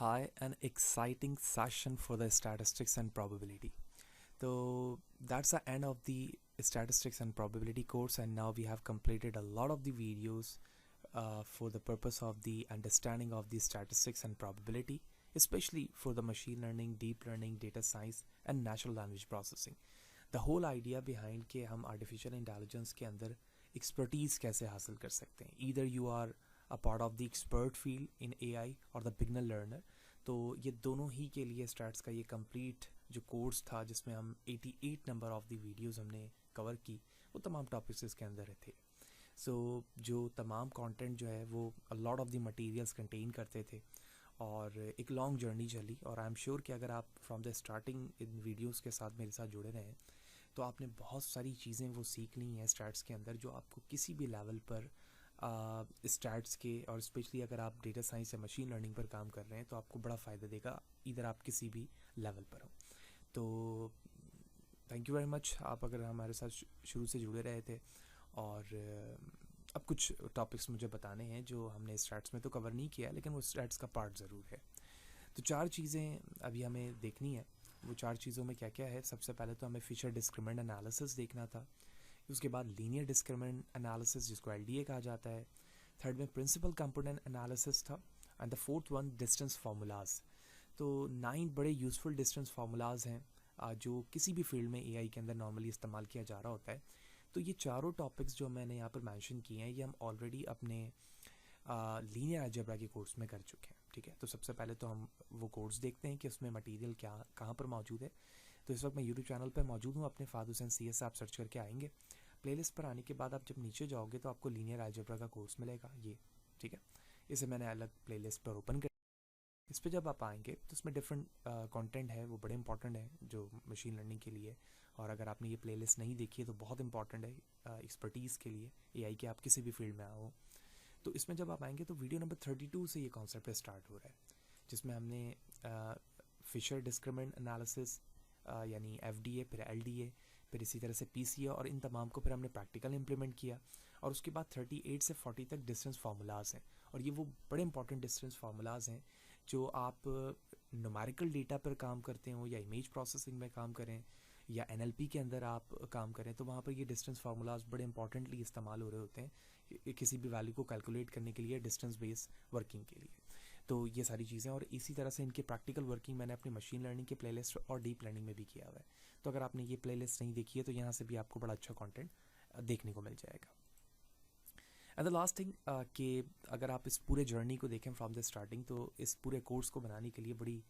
high and exciting session for the statistics and probability. So that's the end of the statistics and probability course, and now we have completed a lot of the videos for the purpose of the understanding of the statistics and probability, especially for the machine learning, deep learning, data science and natural language processing. The whole idea behind के हम artificial intelligence के अंदर expertise कैसे हासिल कर सकते हैं. Either you are a part of the expert field in AI or the beginner learner. तो ये दोनों ही के लिए स्टार्ट्स का ये कंप्लीट जो कोर्स था जिसमें हम 88 नंबर ऑफ द वीडियोस हमने कवर की, वो तमाम टॉपिक्स इसके अंदर थे. सो जो तमाम कंटेंट जो है वो lot of the materials contain करते थे और एक लॉन्ग जर्नी चली. और आई एम श्योर कि अगर आप from the starting in videos के साथ मेरे साथ जुड़े रहें तो आपने बहुत सारी चीज़ें वो सीख ली हैं स्टार्ट्स के अंदर, जो आपको किसी भी लेवल पर स्टार्ट्स के, और स्पेशली अगर आप डेटा साइंस या मशीन लर्निंग पर काम कर रहे हैं तो आपको बड़ा फ़ायदा देगा, इधर आप किसी भी लेवल पर हो. तो थैंक यू वेरी मच, आप अगर हमारे साथ शुरू से जुड़े रहे थे. और अब कुछ टॉपिक्स मुझे बताने हैं जो हमने स्टार्ट्स में तो कवर नहीं किया, लेकिन वो स्टार्ट्स का पार्ट ज़रूर है. तो 4 चीज़ें अभी हमें देखनी है. वो 4 चीज़ों में क्या क्या है? सबसे पहले तो हमें फिशर डिस्क्रिमिनेंट एनालिसिस देखना था. उसके बाद लीनियर डिस्क्रिमिनेंट एनालिसिस, जिसको LDA कहा जाता है. थर्ड में प्रिंसिपल कंपोनेंट एनालिसिस था. And the fourth one distance formulas. तो 9 बड़े यूज़फुल डिस्टेंस फार्मूलाज हैं जो किसी भी फील्ड में AI के अंदर नॉर्मली इस्तेमाल किया जा रहा होता है. तो ये चारों टॉपिक्स जो मैंने यहाँ पर मेंशन किए हैं, ये हम ऑलरेडी अपने लीनियर अलजेब्रा के कोर्स में कर चुके हैं. ठीक है, तो सबसे पहले तो हम वो कोर्स देखते हैं कि उसमें मटेरियल क्या कहाँ पर मौजूद है. तो इस वक्त मैं यूट्यूब चैनल पर मौजूद हूँ, अपने फाद हुसैन CS आप सर्च करके आएंगे. प्लेलिस्ट पर आने के बाद आप जब नीचे जाओगे तो आपको लीनियर अलजेब्रा का कोर्स मिलेगा ये. ठीक है, इसे मैंने अलग प्लेलिस्ट पर ओपन कर. इस पर जब आप आएंगे तो इसमें डिफरेंट कंटेंट है, वो बड़े इंपॉर्टेंट है जो मशीन लर्निंग के लिए. और अगर आपने ये प्लेलिस्ट नहीं देखी है तो बहुत इंपॉर्टेंट है एक्सपर्टीज़ के लिए, AI के आप किसी भी फील्ड में आओ. तो इसमें जब आप आएंगे तो वीडियो नंबर 32 से ये कॉन्सेप्ट स्टार्ट हो रहा है, जिसमें हमने फिशर डिस्क्रिमिनेंट एनालिसिस यानी FDA, फिर LDA, फिर इसी तरह से PCA, और इन तमाम को फिर हमने प्रैक्टिकल इम्प्लीमेंट किया. और उसके बाद 38 से 40 तक डिस्टेंस फार्मूलाज हैं. और ये वो बड़े इंपॉर्टेंट डिस्टेंस फार्मूलाज हैं जो आप न्यूमेरिकल डेटा पर काम करते हो या इमेज प्रोसेसिंग में काम करें या NLP के अंदर आप काम करें, तो वहाँ पर ये डिस्टेंस फार्मूलाज बड़े इंपॉर्टेंटली इस्तेमाल हो रहे होते हैं किसी भी वैल्यू को कैलकुलेट करने के लिए, डिस्टेंस बेस्ड वर्किंग के लिए. तो ये सारी चीज़ें, और इसी तरह से इनके प्रैक्टिकल वर्किंग मैंने अपनी मशीन लर्निंग के प्लेलिस्ट और डीप लर्निंग में भी किया हुआ है. तो अगर आपने ये प्लेलिस्ट नहीं देखी है तो यहाँ से भी आपको बड़ा अच्छा कंटेंट देखने को मिल जाएगा. एंड द लास्ट थिंग कि अगर आप इस पूरे जर्नी को देखें फ्रॉम द स्टार्टिंग, तो इस पूरे कोर्स को बनाने के लिए बड़ी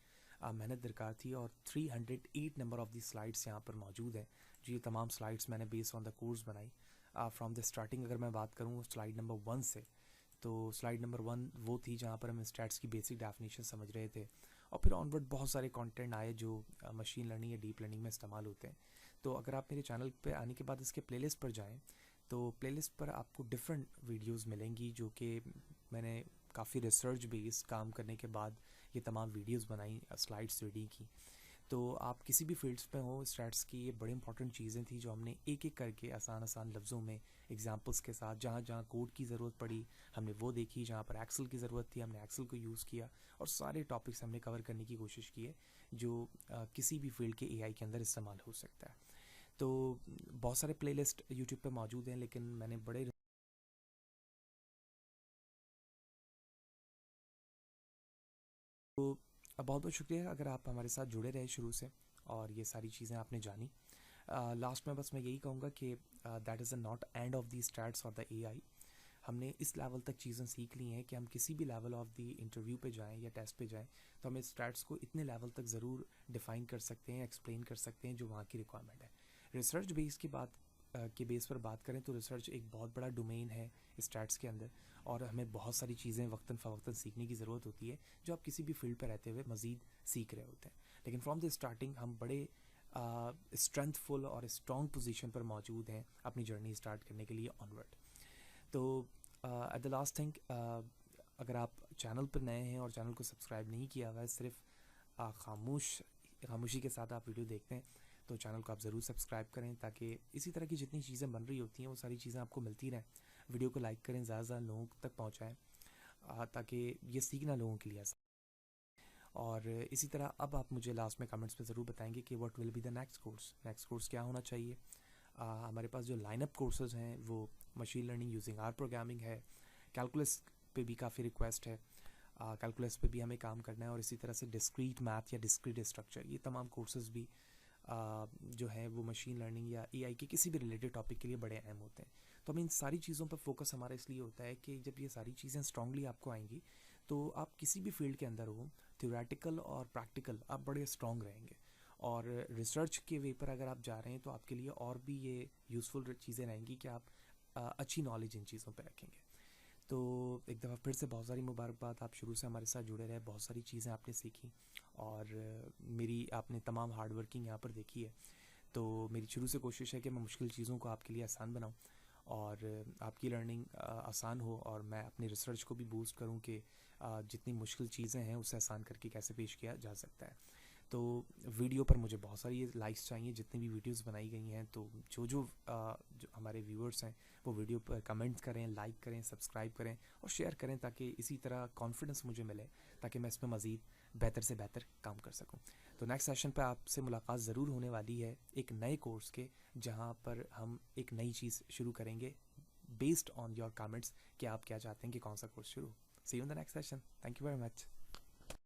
मेहनत दरकार थी. और 308 नंबर ऑफ दी स्लाइड्स यहाँ पर मौजूद हैं. जो ये तमाम स्लाइड्स मैंने बेस्ड ऑन द कोर्स बनाई फ्रॉम द स्टार्टिंग. अगर मैं बात करूँ स्लाइड नंबर 1 से, तो स्लाइड नंबर 1 वो थी जहाँ पर हम स्टैट्स की बेसिक डेफिनेशन समझ रहे थे. और फिर ऑनवर्ड बहुत सारे कंटेंट आए जो मशीन लर्निंग या डीप लर्निंग में इस्तेमाल होते हैं. तो अगर आप मेरे चैनल पे आने के बाद इसके प्लेलिस्ट पर जाएं तो प्लेलिस्ट पर आपको डिफरेंट वीडियोस मिलेंगी, जो कि मैंने काफ़ी रिसर्च बेस्ड काम करने के बाद ये तमाम वीडियोस बनाई, स्लाइड्स रेडी की. तो आप किसी भी फील्ड्स पे हो, स्टैट्स की ये बड़ी इंपॉर्टेंट चीज़ें थी जो हमने एक एक करके आसान आसान लफ्ज़ों में एग्जांपल्स के साथ, जहाँ जहाँ कोड की ज़रूरत पड़ी हमने वो देखी, जहाँ पर एक्सेल की ज़रूरत थी हमने एक्सेल को यूज़ किया. और सारे टॉपिक्स हमने कवर करने की कोशिश की है जो किसी भी फील्ड के AI के अंदर इस्तेमाल हो सकता है. तो बहुत सारे प्लेलिस्ट यूट्यूब पे मौजूद हैं, लेकिन मैंने बड़े तो बहुत बहुत शुक्रिया अगर आप हमारे साथ जुड़े रहे शुरू से और ये सारी चीज़ें आपने जानी. लास्ट में बस मैं यही कहूँगा कि that is a not end of the stats और द AI. हमने इस लेवल तक चीज़ें सीख ली हैं कि हम किसी भी लेवल ऑफ दी इंटरव्यू पे जाएं या टेस्ट पे जाएं तो हम इस स्टैट्स को इतने लेवल तक ज़रूर डिफ़ाइन कर सकते हैं, एक्सप्लेन कर सकते हैं जो वहाँ की रिक्वायरमेंट है. रिसर्च बेस की बात के बेस पर बात करें तो रिसर्च एक बहुत बड़ा डोमेन है स्टैट्स के अंदर, और हमें बहुत सारी चीज़ें वक्तन फ़वक्तन सीखने की ज़रूरत होती है जो आप किसी भी फील्ड पर रहते हुए मज़ीद सीख रहे होते हैं. लेकिन फ्रॉम द स्टार्टिंग हम बड़े स्ट्रेंथफुल और स्ट्रॉन्ग पोजीशन पर मौजूद हैं अपनी जर्नी स्टार्ट करने के लिए ऑनवर्ड. तो एट द लास्ट थिंग, अगर आप चैनल पर नए हैं और चैनल को सब्सक्राइब नहीं किया हुआ है, सिर्फ खामोशी के साथ आप वीडियो देखते हैं, तो चैनल को आप ज़रूर सब्सक्राइब करें ताकि इसी तरह की जितनी चीज़ें बन रही होती हैं वो सारी चीज़ें आपको मिलती रहें. वीडियो को लाइक करें, ज़्यादा से ज़्यादा लोगों तक पहुँचाएँ ताकि ये सीखना लोगों के लिए आसान. और इसी तरह अब आप मुझे लास्ट में कमेंट्स में ज़रूर बताएंगे कि what will be the next course क्या होना चाहिए। हमारे पास जो लाइनअप कोर्सेज हैं वो machine learning using R programming है, कैलकुलस पे भी काफ़ी रिक्वेस्ट है, कैलकुलस पे भी हमें काम करना है, और इसी तरह से डिस्क्रीट मैथ या डिस्क्रीट स्ट्रक्चर, ये तमाम कोर्सेज भी जो है वो मशीन लर्निंग या एआई के किसी भी रिलेटेड टॉपिक के लिए बड़े अहम होते हैं। तो हमें इन सारी चीज़ों पर फोकस हमारा इसलिए होता है कि जब ये सारी चीज़ें स्ट्रांगली आपको आएंगी तो आप किसी भी फील्ड के अंदर हो, थ्योरेटिकल और प्रैक्टिकल, आप बड़े स्ट्रांग रहेंगे। और रिसर्च के वे पर अगर आप जा रहे हैं तो आपके लिए और भी ये यूज़फुल चीज़ें रहेंगी कि आप अच्छी नॉलेज इन चीज़ों पर रखेंगे। तो एक दफ़ा फिर से बहुत सारी मुबारकबाद, आप शुरू से हमारे साथ जुड़े रहे, बहुत सारी चीज़ें आपने सीखी और मेरी आपने तमाम हार्ड वर्किंग यहाँ पर देखी है। तो मेरी शुरू से कोशिश है कि मैं मुश्किल चीज़ों को आपके लिए आसान बनाऊँ और आपकी लर्निंग आसान हो, और मैं अपनी रिसर्च को भी बूस्ट करूँ कि जितनी मुश्किल चीज़ें हैं उसे आसान करके कैसे पेश किया जा सकता है। तो वीडियो पर मुझे बहुत सारी लाइक्स चाहिए जितनी भी वीडियोस बनाई गई हैं। तो जो हमारे व्यूअर्स हैं वो वीडियो पर कमेंट करें, लाइक करें, सब्सक्राइब करें और शेयर करें, ताकि इसी तरह कॉन्फिडेंस मुझे मिले, ताकि मैं इसमें मज़ीद बेहतर से बेहतर काम कर सकूं। तो नेक्स्ट सेशन पे आपसे मुलाकात ज़रूर होने वाली है एक नए कोर्स के, जहां पर हम एक नई चीज़ शुरू करेंगे बेस्ड ऑन योर कमेंट्स कि आप क्या चाहते हैं कि कौन सा कोर्स शुरू हो। See you in the next session. Thank you very much.